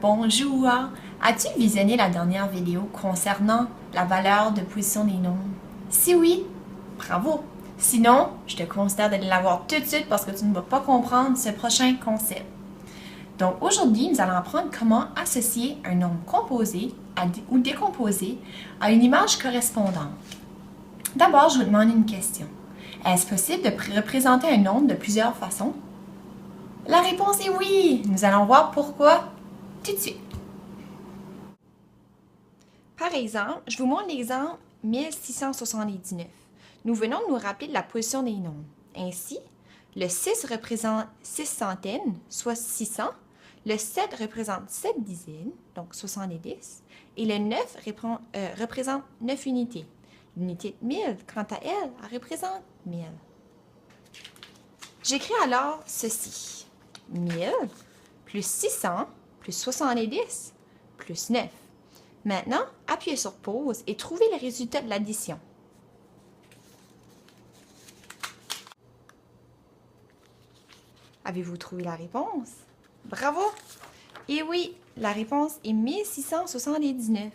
Bonjour! As-tu visionné la dernière vidéo concernant la valeur de position des nombres? Si oui, bravo! Sinon, je te considère de l'avoir tout de suite parce que tu ne vas pas comprendre ce prochain concept. Donc aujourd'hui, nous allons apprendre comment associer un nombre composé ou décomposé à une image correspondante. D'abord, je vous demande une question. Est-ce possible de représenter un nombre de plusieurs façons? La réponse est oui! Nous allons voir pourquoi tout de suite. Par exemple, je vous montre l'exemple 1679. Nous venons de nous rappeler de la position des nombres. Ainsi, le 6 représente 6 centaines, soit 600. Le 7 représente 7 dizaines, donc 70. Et le 9 représente 9 unités. L'unité de 1000, quant à elle, représente 1000. J'écris alors ceci. 1000 plus 600 plus 70 plus 9. Maintenant, appuyez sur pause et trouvez le résultat de l'addition. Avez-vous trouvé la réponse? Bravo! Et oui, la réponse est 1679.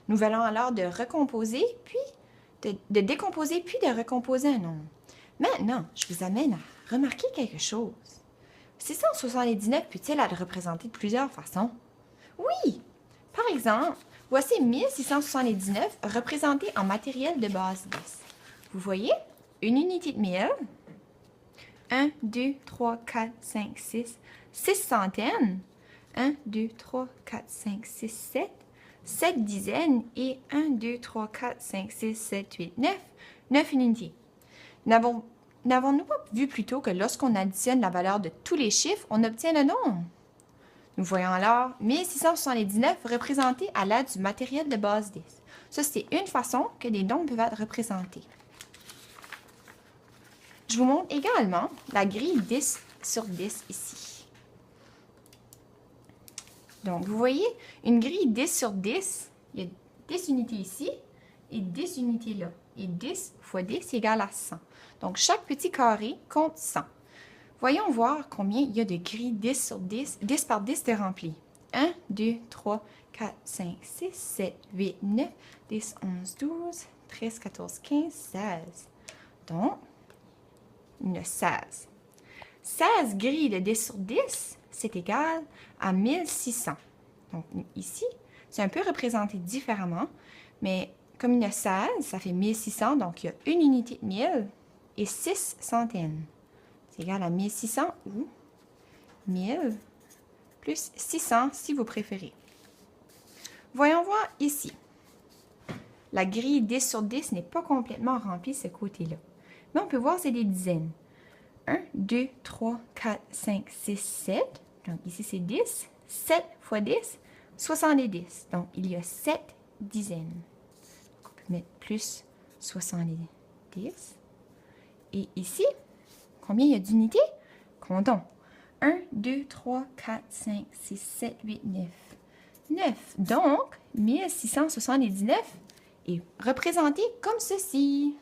Nous allons alors de recomposer, puis de décomposer, puis de recomposer un nombre. Maintenant, je vous amène à remarquer quelque chose. 679 peut-il être représenté de plusieurs façons? Oui! Par exemple, voici 1679 représenté en matériel de base 10. Vous voyez, une unité de 1000, 1, 2, 3, 4, 5, 6, 6 centaines, 1, 2, 3, 4, 5, 6, 7, 7 dizaines et 1, 2, 3, 4, 5, 6, 7, 8, 9, 9 unités. N'avons-nous pas vu plus tôt que lorsqu'on additionne la valeur de tous les chiffres, on obtient le nombre? Nous voyons alors 1679 représentés à l'aide du matériel de base 10. Ça, c'est une façon que des nombres peuvent être représentés. Je vous montre également la grille 10 sur 10 ici. Donc, vous voyez, une grille 10 sur 10, il y a 10 unités ici et 10 unités là. Et 10 fois 10 est égal à 100. Donc, chaque petit carré compte 100. Voyons voir combien il y a de grilles 10 sur 10, 10 par 10 de remplis. 1, 2, 3, 4, 5, 6, 7, 8, 9, 10, 11, 12, 13, 14, 15, 16. Donc, il y en a 16. 16 grilles de 10 sur 10, c'est égal à 1600. Donc, ici, c'est un peu représenté différemment, mais comme il y en a 16, ça fait 1600, donc il y a une unité de 1000 et 6 centaines. C'est égal à 1600 ou 1000 plus 600 si vous préférez. Voyons voir ici. La grille 10 sur 10 n'est pas complètement remplie ce côté-là. Mais on peut voir c'est des dizaines. 1, 2, 3, 4, 5, 6, 7. Donc ici c'est 10. 7 fois 10, 70. Donc il y a 7 dizaines. Donc, on peut mettre plus 70. Et ici, combien il y a d'unités? Comptons. 1, 2, 3, 4, 5, 6, 7, 8, 9. 9. Donc, 1679 est représenté comme ceci.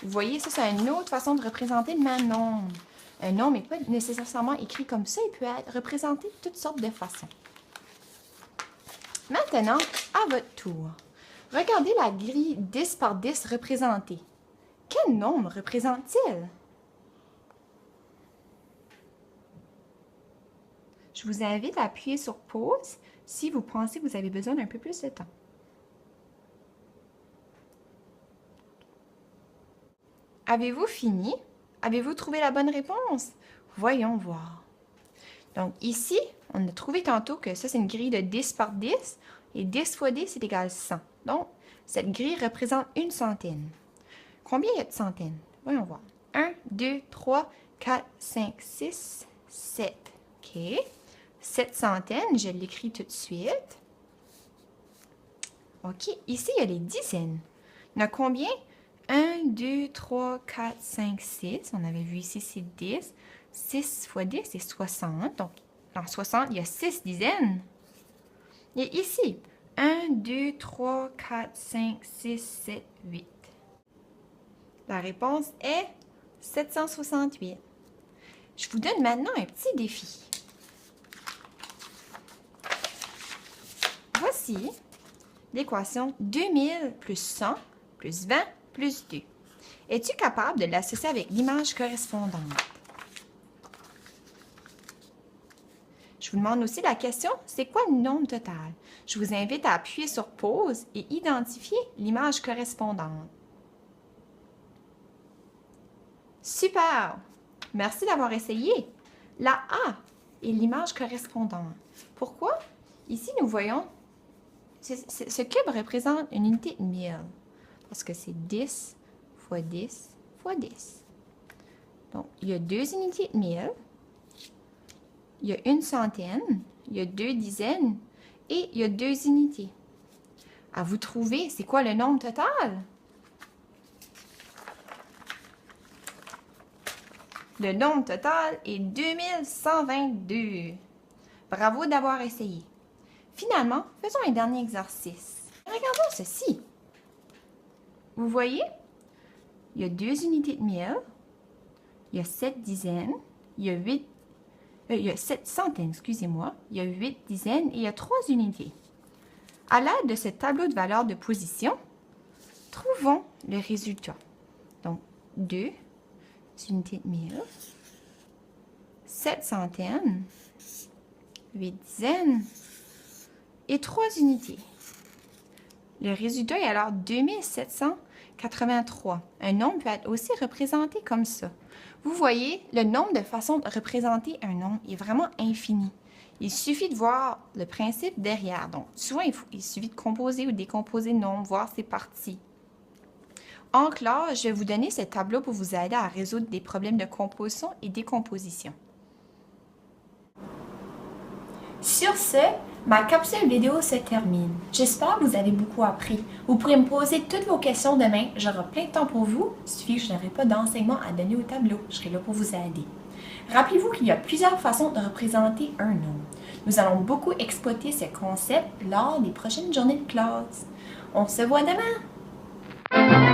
Vous voyez, ça, c'est une autre façon de représenter le même nombre. Un nombre n'est pas nécessairement écrit comme ça. Il peut être représenté de toutes sortes de façons. Maintenant, à votre tour. Regardez la grille 10 par 10 représentée. Quel nombre représente-t-il? Je vous invite à appuyer sur pause si vous pensez que vous avez besoin d'un peu plus de temps. Avez-vous fini? Avez-vous trouvé la bonne réponse? Voyons voir. Donc ici, on a trouvé tantôt que ça, c'est une grille de 10 par 10 et 10 fois 10 est égal à 100. Donc, cette grille représente une centaine. Combien il y a de centaines? Voyons voir. 1, 2, 3, 4, 5, 6, 7. OK. 7 centaines, je l'écris tout de suite. OK. Ici, il y a les dizaines. Il y en a combien? 1, 2, 3, 4, 5, 6. On avait vu ici, c'est 10. 6 fois 10, c'est 60. Donc, dans 60, il y a 6 dizaines. Et ici, 1, 2, 3, 4, 5, 6, 7, 8. La réponse est 768. Je vous donne maintenant un petit défi. Voici l'équation 2000 plus 100 plus 20 plus 2. Es-tu capable de l'associer avec l'image correspondante? Je vous demande aussi la question, c'est quoi le nombre total? Je vous invite à appuyer sur pause et identifier l'image correspondante. Super! Merci d'avoir essayé. La A est l'image correspondante. Pourquoi? Ici, nous voyons, ce cube représente une unité de 1000. Parce que c'est 10 fois 10 fois 10. Donc, il y a 2 unités de 1000. Il y a une centaine, il y a 2 dizaines et il y a 2 unités. À vous trouver, c'est quoi le nombre total? Le nombre total est 2122. Bravo d'avoir essayé. Finalement, faisons un dernier exercice. Regardons ceci. Vous voyez? Il y a 2 unités de 1000, il y a 7 dizaines, il y a 7 centaines, excusez-moi, il y a 8 dizaines et il y a 3 unités. À l'aide de ce tableau de valeurs de position, trouvons le résultat. Donc, 2 unités de 1000, 7 centaines, 8 dizaines et 3 unités. Le résultat est alors 2783. Un nombre peut être aussi représenté comme ça. Vous voyez, le nombre de façons de représenter un nombre est vraiment infini. Il suffit de voir le principe derrière. Donc, souvent, il suffit de composer ou décomposer le nombre, voir ses parties. En classe, je vais vous donner ce tableau pour vous aider à résoudre des problèmes de composition et décomposition. Sur ce, ma capsule vidéo se termine. J'espère que vous avez beaucoup appris. Vous pourrez me poser toutes vos questions demain. J'aurai plein de temps pour vous. Il suffit que je n'aurai pas d'enseignement à donner au tableau. Je serai là pour vous aider. Rappelez-vous qu'il y a plusieurs façons de représenter un nombre. Nous allons beaucoup exploiter ce concept lors des prochaines journées de classe. On se voit demain!